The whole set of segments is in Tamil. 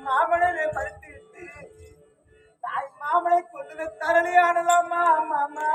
மாமனை பறித்து விட்டு தாய் மாமனை கொண்டு தரணி ஆடலாமா மாமா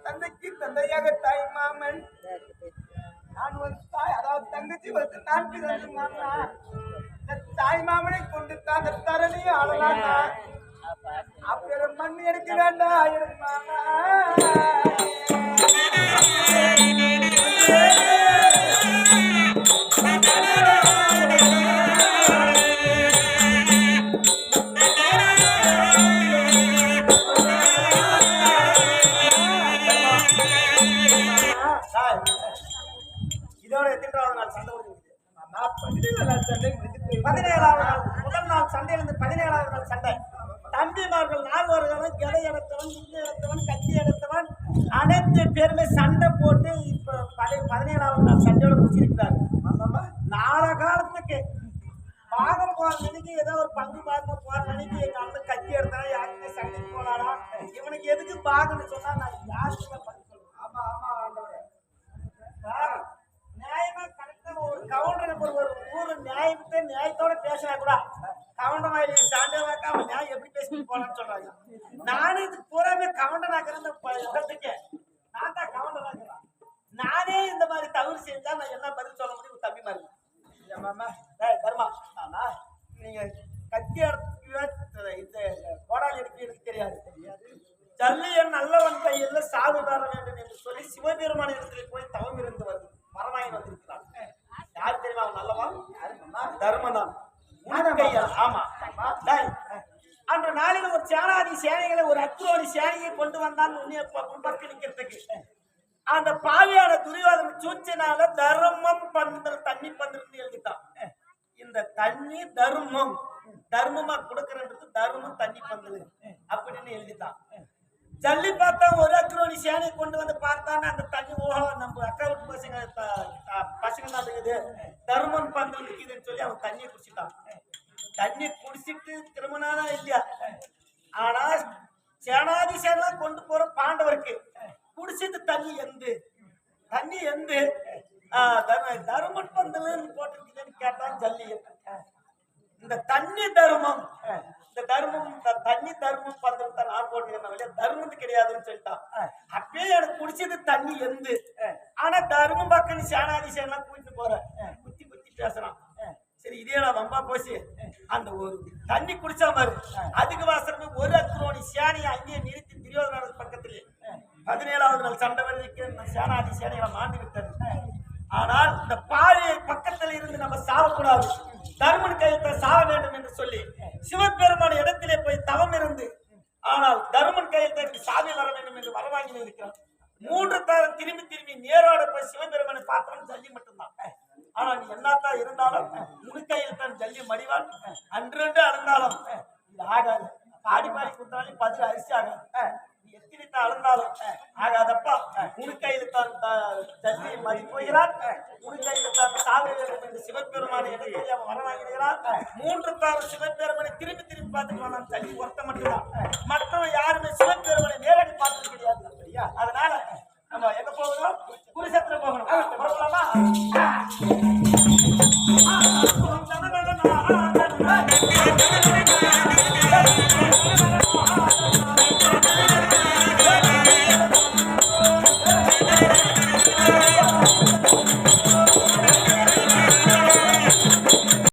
தந்தைக்கு தந்தையாக தாய் மாமன் நான் ஒரு தாய் அதாவது தங்கச்சி வந்து நான் பிறந்து மாமா தாய் மாமனை கொண்டு தான் தரணி ஆளலாம் அப்புறம் மண் எடுக்க வேண்டாம் மாமா முதல் நாள் சண்டையிலிருந்து 17வது நாள் சண்டை. தம்பிமார்கள் 4 கெடை எடுத்தவன், முள்ளு எடுத்தவன், கத்தி எடுத்தவன் அனைத்து பேருமே சண்டை போட்டு இப்ப 17வது நாள் சண்டையோட முடிச்சிருக்கிறாங்க. நாள காலத்துக்கு பாகம் போற நினைக்கு ஏதோ ஒரு பங்கு பாகம் போற நினைக்கு எங்க அண்ணன் கத்தி எடுத்தாலும் யாருக்குமே சண்டைக்கு போனாரா இவனுக்கு எதுக்கு பாகன்னு சொன்னா நான் யாருக்குமே பதில் சொல்லுவேன். ஆமா ஆமா ஆண்டவரே நியாயமா கரெக்டா ஒரு கவுண்டர் ஒரு ஊரு நியாயத்தை நியாயத்தோட பேசினா கூட கவுண்டர் மாதிரி சாண்டை வைக்காம நியாயம் எப்படி பேசிட்டு போனான்னு சொல்றாங்க. நானும் இது பூராமே கவுண்டர் ஆக்குற இடத்துக்கு நான் தான் கவுண்டர் ஆக்குறேன். நானே இந்த மாதிரி தவறு செஞ்சா நான் என்ன பதில் சொல்ல முடியும்? தம்பி மாதிரி மாமா தர்மா ஆமா நீங்க கத்தி இந்த கோடாலி எடுக்க எனக்கு தெரியாது ஜல்லியன் நல்லவன் கையில் சாவு பெற வேண்டும் என்று சொல்லி சிவபெருமான இடத்துல போய் தவம் இருந்து வருது மரமாயின் வந்திருக்கிறான். யாரு தெரியுமா அவன் நல்லவன்? தர்மதான். ஆமா அன்ற நாளில் ஒரு சேனாதி சேனைகளை ஒரு அக்ரோடி சேனையை கொண்டு வந்தான் பக்கம் நிக்கிறதுக்கு. அந்த பாவியான துரியோதன சூழ்ச்சினால தர்மம் பந்தல் தண்ணி பந்தல் எழுதிட்டான். இந்த தண்ணி தர்மம் தர்மமா கொடுக்கறன்றது தர்மம் தண்ணி பந்தல் அப்படின்னு எழுதிட்டான். ஜல்லி பார்த்தா ஒரு அக்ரோனி சேனையை கொண்டு வந்து பார்த்தான்னு அந்த தண்ணி ஓஹோ நம்ம அக்கா வீட்டு பசங்க தான் இருக்குது தர்மம் பந்தல் இருக்குதுன்னு சொல்லி அவன் தண்ணியை குடிச்சிட்டான். தண்ணி குடிச்சிட்டு திரும்பினாதான் இல்லையா. ஆனா சேனாதி சேனெல்லாம் கொண்டு போற பாண்டவருக்கு குடிச்சிட்டு தண்ணி எந்து தர்மன் பந்தல் போட்டிருக்குதுன்னு கேட்டான் ஜல்லி. இந்த தண்ணி தர்மம் இந்த தண்ணி தர்மம் பந்தல் தான் நான் போட்டுக்கிறேன் தர்மத்து கிடையாதுன்னு சொல்லிட்டான். அப்பயே எனக்கு குடிச்சது தண்ணி எந்து. ஆனா தர்மம் பக்கம் சேனாதி சேனெல்லாம் கூட்டிட்டு போற குத்தி பேசுறான். சரி இதே நான் வம்பா போச்சு அந்த ஒரு தண்ணி குடிச்சா மாதிரி அதுக்கு வாசமே ஒரு அக்ரோனி சேனையை அங்கேயே நிறுத்தி துரியோதனன் பக்கத்திலே 17வது நாள் சண்டை வரைக்கு சேனாதி சேனைகளை மாண்டு விட்டது. ஆனால் இந்த பாறையை பக்கத்தில் இருந்து நம்ம சாவக்கூடாது, தர்மன் கையத்தை சாவ வேண்டும் என்று சொல்லி சிவபெருமான இடத்திலே போய் தவம் இருந்து ஆனால் தர்மன் கையத்தை சாவி வர வேண்டும் என்று வரவாங்கி இருக்கிறான். 3 தரம் திரும்பி நேரோட போய் சிவபெருமானை பார்த்தவன் ஜல்லி மட்டும்தான். ஆனா நீ என்னத்தான் இருந்தாலும் முழுக்கையில் தான் ஜல்லி மடிவான் அன்று அழுந்தாலும் இது ஆகாது. பாடி குத்தாலும் 10 அரிசி ஆகாது. நீ எத்தனை தான் அழுந்தாலும் ஆகாதப்பா. முழுக்கையில் தான் ஜல்லி மடி போகிறான், முழுக்கையில் தான் சாவி வேண்டும் என்று சிவபெருமான இடத்தில் அவன் வரவாங்கிறான். 3 தரம் சிவபெருமனை திரும்பி பார்த்துட்டு வந்தான். ஜல்லி ஒருத்த மட்டும்தான், மற்றவங்க யாருமே சிவபெருமனை நேரடி பார்த்தது கிடையாது. அதனால நம்ம எங்க போகணும், குருசேத்திரம் போகணும்.